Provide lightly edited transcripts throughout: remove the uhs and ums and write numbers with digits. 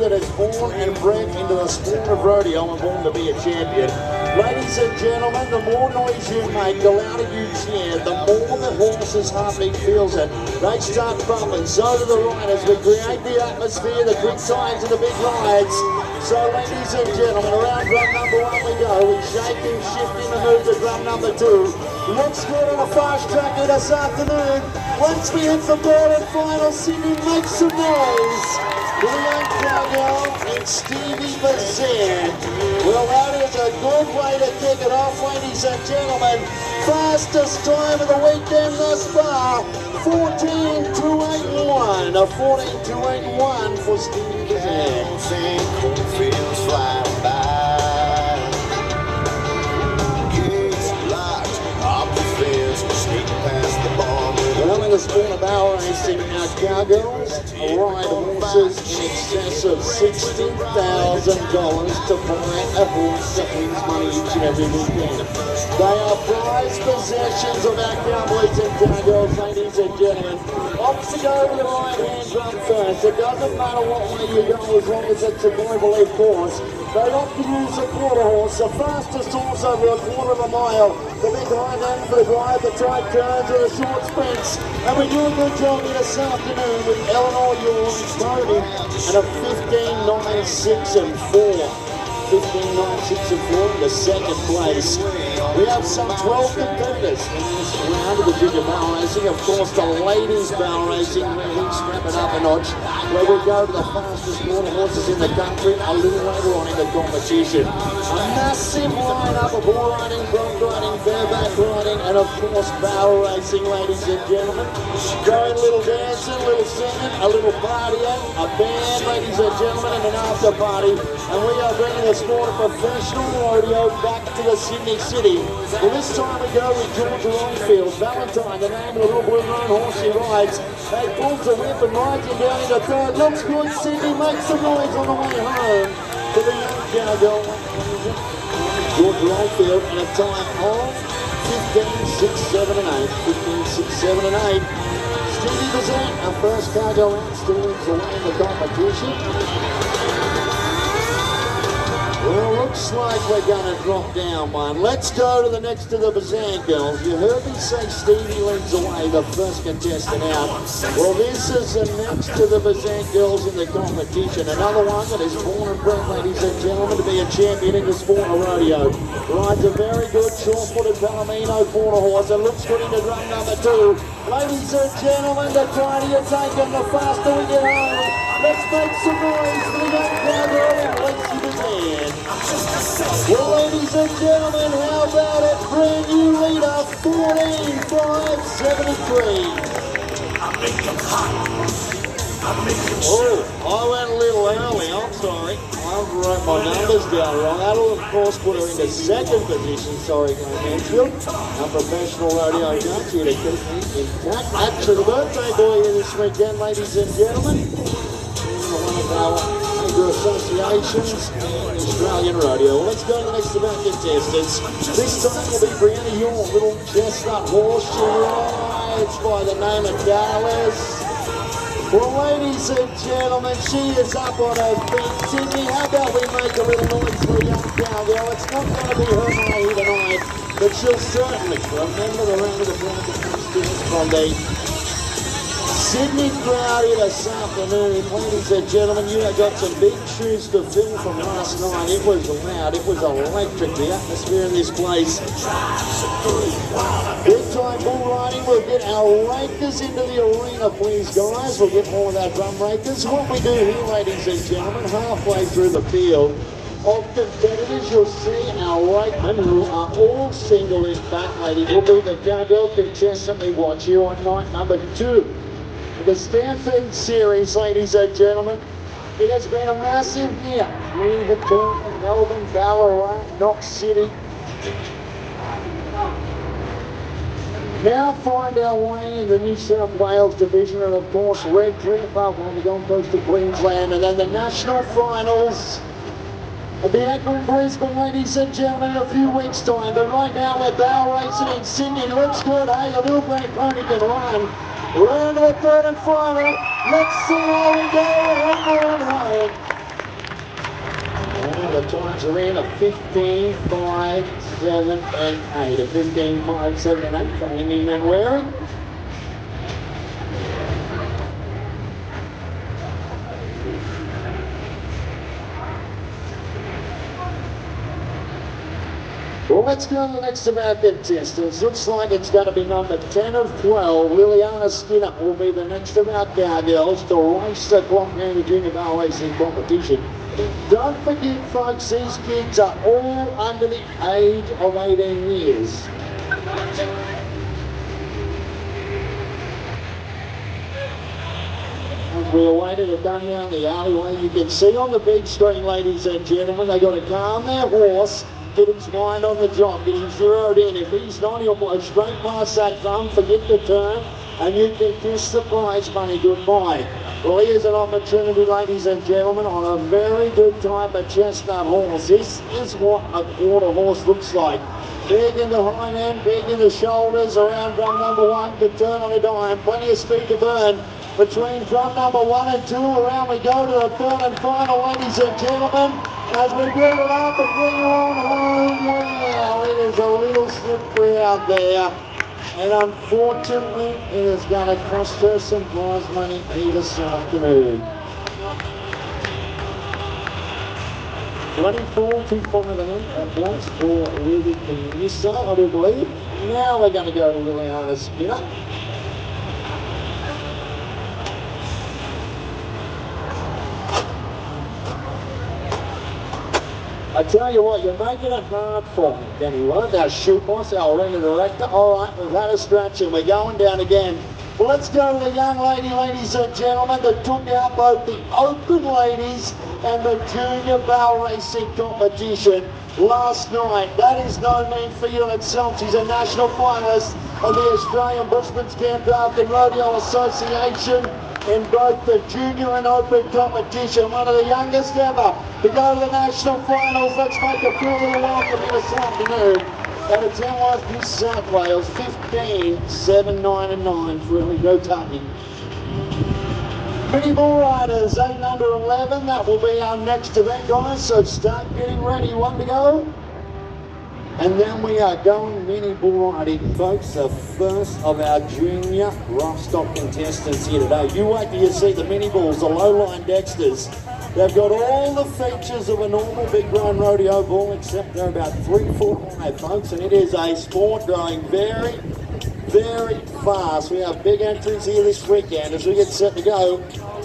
that is born and bred into the sport of rodeo and born to be a champion. Ladies and gentlemen, the more noise you make, the louder you cheer, the more the horse's heartbeat feels it. They start bumping, so do the riders. We create the atmosphere, the quick times and the big rides. So ladies and gentlemen, around drum number 1 we go. We shake and shift in the move to drum number 2. Looks good on a fast track here this afternoon. Once we hit the third and final, Sydney makes some noise. The young cowgirl and Stevie Bazan. Well, that is a good way to kick it off, ladies and gentlemen. Fastest time of the weekend thus far, 14:281. A 14:281 for Stevie Bazan. Cornfields fly by. Gates locked, up the fence, sneak past the bar. Well, in the sport of barrel racing, our cowgirls ride horses in excess of $60,000 to buy a horse that wins money each and every weekend. They are prized possessions of our cowboys and cowgirls, ladies and gentlemen. Opt to go to the right-hand drum first. It doesn't matter what way you go as long as it's a boy-believe course. They opt to use a quarter horse, the fastest horse over a quarter of a mile. The big hind end for the drive, the tight turns and the short sprints. And we do a good job here this afternoon with Eleanor York podium and a 15.96 and 4. 15.96 and 4 in the second place. We have some 12 competitors in this round of the junior barrel racing. Of course, the ladies barrel racing, where we strap it up a notch, where we go to the fastest quarter horses in the country a little later on in the competition. A massive lineup of bull riding, bronc riding, bareback riding, and of course barrel racing, ladies and gentlemen. Going a little dancing, a little singing, a little partying, a band, ladies and gentlemen, and an after party. And we are bringing the sport of professional rodeo back to the Sydney City. Well, this time we go with George Longfield. Valentine, the name of the little blue roan horse he rides. They pulls the whip and rides him down into third. Looks good, Sydney makes some noise on the way home to the young cowgirl. George Longfield in a time of 15.6, 7 and 8. 15.6, 7 and 8. Stevie Bazan, our first cowgirl out, still wins the way in the competition. Well, looks like we're going to drop down one. Let's go to the next of the Bazan girls. You heard me say Stevie leads away, the first contestant out. Well, this is the next to the Bazan girls in the competition. Another one that is born and bred, ladies and gentlemen, to be a champion in the sport of rodeo. Rides a very good short-footed Palomino quarter horse and looks good into drum number 2. Ladies and gentlemen, the tighter you take them, the faster we get home. Let's make some noise for the young cowgirl and Lacey Bazan. Well, ladies and gentlemen, how about it? Brand new leader, 14.573. Oh, I went a little early, I'm sorry. I wrote my numbers down wrong. That'll, of course, put her into second position. Sorry, Mansfield. Our professional rodeo coach here to keep me intact. Actually, the birthday boy here this weekend, ladies and gentlemen. One of our major associations in Australian rodeo. Well, let's go to the next of our contestants. This time will be Brianna York, little chestnut horse. She rides by the name of Dallas. Well, ladies and gentlemen, she is up on her feet. Sydney, how about we make a little noise for a young cowgirl? It's not going to be her day tonight, but she'll certainly remember the round of the bracket comes from the Sydney crowd here this afternoon. Ladies and gentlemen, you have got some big shoes to fill from last night. It was loud, it was electric, the atmosphere in this place. Big time bull riding. We'll get our rakers into the arena, please, guys. We'll get more of our drum rakers. What we do here, ladies and gentlemen, halfway through the field of competitors, you'll see our rakemen, who are all single in fact, ladies, will be the cowgirl contestant we watch here on night number 2. The Stanford Series, ladies and gentlemen. It has been a massive year. We have been in Melbourne, Ballarat, Knox City. Now find our way in the New South Wales division, and of course Red Cliff up on the Gold Coast of Queensland, and then the national finals at the Akron Brisbane, ladies and gentlemen, in a few weeks' time. But right now we're barrel racing in Sydney. Looks good. Hey, the little black pony can run. We're into the third and final. Let's see how we go. times are in a 15, 5, 7, and 8. A 15, 5, 7, and 8 coming in and wearing. Well, let's go to the next about contestants. Looks like it's going to be number 10 of 12. Liliana Skinner will be the next of our cowgirls to race the clock in the junior barrel racing competition. Don't forget, folks, these kids are all under the age of 18 years. As we awaited it done down the alleyway, you can see on the big screen, ladies and gentlemen, they got to calm their horse, get his mind on the job, get him zeroed in. If he's not, he'll blow straight past that drum, forget the turn, and you can kiss the prize money goodbye. Well, here's an opportunity, ladies and gentlemen, on a very good type of chestnut horse. This is what a quarter horse looks like. Big in the hind end, big in the shoulders, around drum number 1, could turn on a dime, plenty of speed to burn. Between drum number 1 and 2, around we go to the third and final, ladies and gentlemen, as we build it up and bring you on home. Wow, it is a little slippery out there. And unfortunately, it is going to cost her some prize money this afternoon. 24-2 points for Ruby Canisa, I do believe. Now we're going to go to Liliana Skinner. I tell you what, you're making it hard for me, Denny. Won't our shoot boss, our ring director? All right, we've had a stretch and we're going down again. Well, let's go to the young lady, ladies and gentlemen, that took out both the Open Ladies and the Junior Barrel Racing competition last night. That is no mean feat in itself. She's a national finalist of the Australian Bushman's Camp Draft and Rodeo Association in both the junior and open competition. One of the youngest ever to go to the national finals. Let's make a feel little welcome here this afternoon. And it's Tamworth, New South Wales, 15, 7, 9 and 9 for Go Tucky. Mini Bull Riders, 8 under 11. That will be our next event, guys. So start getting ready. 1 to go. And then we are going mini bull riding, folks. The first of our junior rough stock contestants here today. You wait till you see the mini bulls, the low line Dexters. They've got all the features of a normal big grown rodeo bull, except they're about 3 foot high, folks. And it is a sport growing very, very fast. We have big entries here this weekend as we get set to go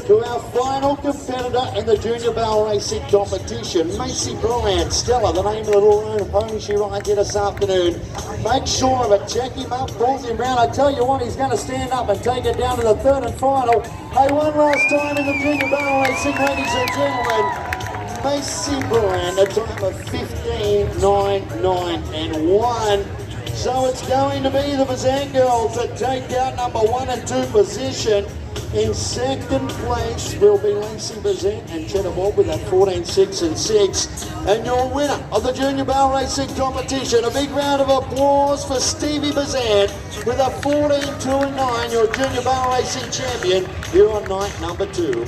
to our final competitor in the junior barrel racing competition, Macy Bryant. Stella, the name of the little pony she rides here this afternoon. Make sure of it, check him up, pulls him round. I tell you what, he's going to stand up and take it down to the third and final. Hey, one last time in the junior barrel racing, ladies and gentlemen. Macy Bryant, a time of 15, 9, 9 and 1. So it's going to be the Bazan girls that take out number 1 and 2 position. In second place will be Lacey Bazan and Cheddar Bob with that 14, 6 and 6. And your winner of the Junior Barrel Racing competition, a big round of applause for Stevie Bazan with a 14, 2 and 9, your Junior Barrel Racing champion here on night number 2.